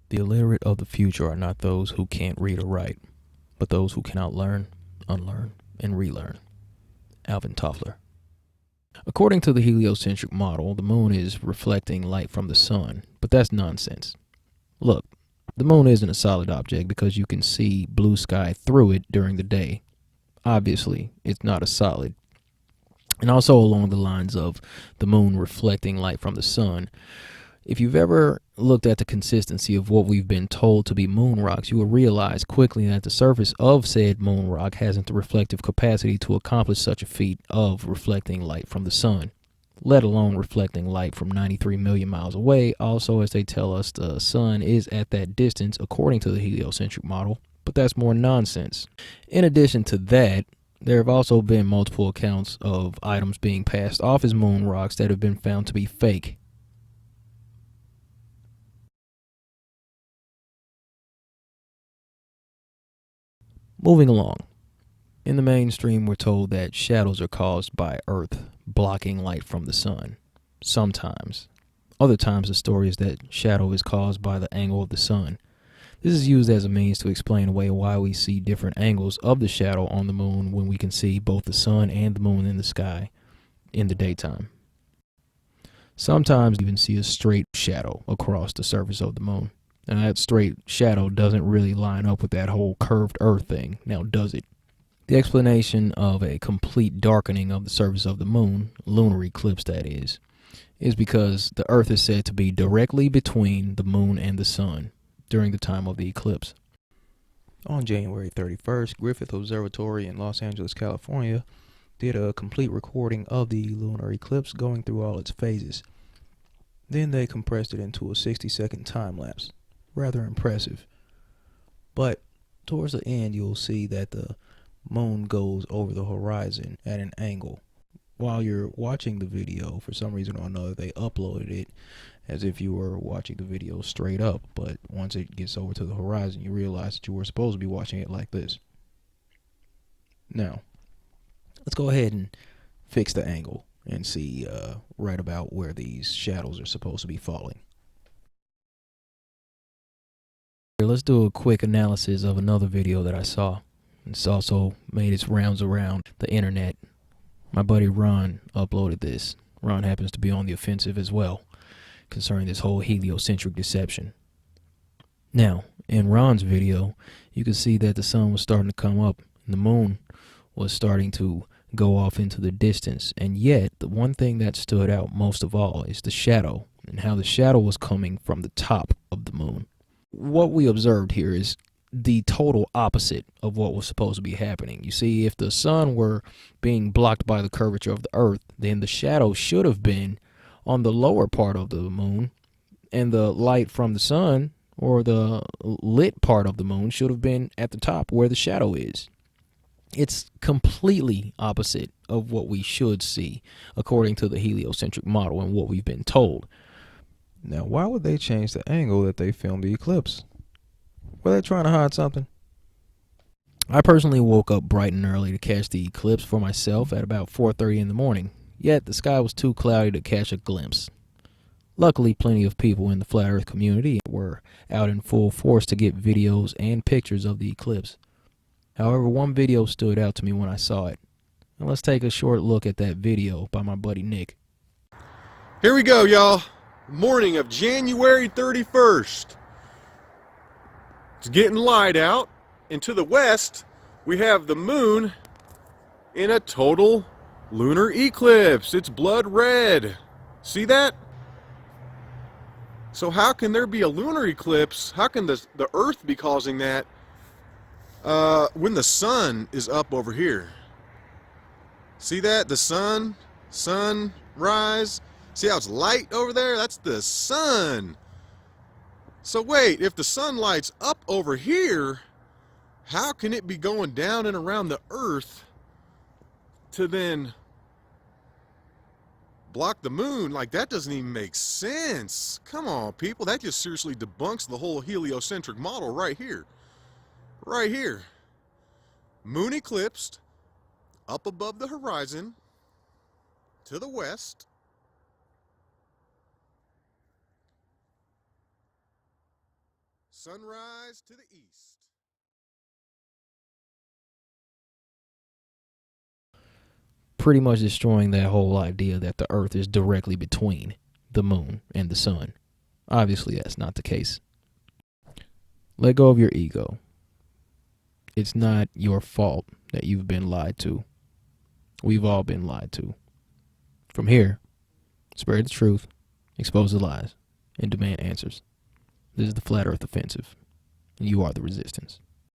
The illiterate of the future are not those who can't read or write, but those who cannot learn, unlearn, and relearn. Alvin Toffler. According to the heliocentric model, the moon is reflecting light from the sun, but that's nonsense. Look, the moon isn't a solid object because you can see blue sky through it during the day. Obviously, it's not a solid. And also along the lines of the moon reflecting light from the sun, if you've ever looked at the consistency of what we've been told to be moon rocks, you will realize quickly that the surface of said moon rock hasn't the reflective capacity to accomplish such a feat of reflecting light from the sun, let alone reflecting light from 93 million miles away. Also, as they tell us, the sun is at that distance according to the heliocentric model, but that's more nonsense. In addition to that, there have also been multiple accounts of items being passed off as moon rocks that have been found to be fake. Moving along. In the mainstream, we're told that shadows are caused by Earth blocking light from the sun. Sometimes. Other times, the story is that shadow is caused by the angle of the sun. This is used as a means to explain away why we see different angles of the shadow on the moon when we can see both the sun and the moon in the sky in the daytime. Sometimes you even see a straight shadow across the surface of the moon. And that straight shadow doesn't really line up with that whole curved Earth thing, now does it? The explanation of a complete darkening of the surface of the moon, lunar eclipse that is because the Earth is said to be directly between the moon and the sun during the time of the eclipse. On January 31st, Griffith Observatory in Los Angeles, California, did a complete recording of the lunar eclipse going through all its phases. Then they compressed it into a 60-second time lapse. Rather impressive. But towards the end, you'll see that the moon goes over the horizon at an angle. While you're watching the video, for some reason or another, they uploaded it as if you were watching the video straight up. But once it gets over to the horizon, you realize that you were supposed to be watching it like this. Now, let's go ahead and fix the angle and see right about where these shadows are supposed to be falling. Let's do a quick analysis of another video that I saw. It's also made its rounds around the internet. My buddy Ron uploaded this. Ron happens to be on the offensive as well concerning this whole heliocentric deception. Now, in Ron's video, you can see that the sun was starting to come up and the moon was starting to go off into the distance. And yet, the one thing that stood out most of all is the shadow and how the shadow was coming from the top of the moon. What we observed here is the total opposite of what was supposed to be happening. You see, if the sun were being blocked by the curvature of the Earth, then the shadow should have been on the lower part of the moon, and the light from the sun, or the lit part of the moon, should have been at the top where the shadow is. It's completely opposite of what we should see according to the heliocentric model and what we've been told. Now, why would they change the angle that they filmed the eclipse? Were they trying to hide something? I personally woke up bright and early to catch the eclipse for myself at about 4:30 in the morning, yet the sky was too cloudy to catch a glimpse. Luckily, plenty of people in the flat earth community were out in full force to get videos and pictures of the eclipse. However, one video stood out to me when I saw it. And let's take a short look at that video by my buddy Nick. Here we go, y'all. Morning of January 31st. It's getting light out, and to the west we have the moon in a total lunar eclipse. It's blood red. See that? So how can there be a lunar eclipse? How can the Earth be causing that when the sun is up over here? See that? The sunrise. See how it's light over there? That's the sun. So wait, if the sunlight's up over here, how can it be going down and around the Earth to then block the moon? Like, that doesn't even make sense. Come on, people. That just seriously debunks the whole heliocentric model right here. Right here. Moon eclipsed, up above the horizon, to the west. Sunrise to the east. Pretty much destroying that whole idea that the Earth is directly between the moon and the sun. Obviously, that's not the case. Let go of your ego. It's not your fault that you've been lied to. We've all been lied to. From here, spread the truth, expose the lies, and demand answers. This is the Flat Earth Offensive, and you are the resistance.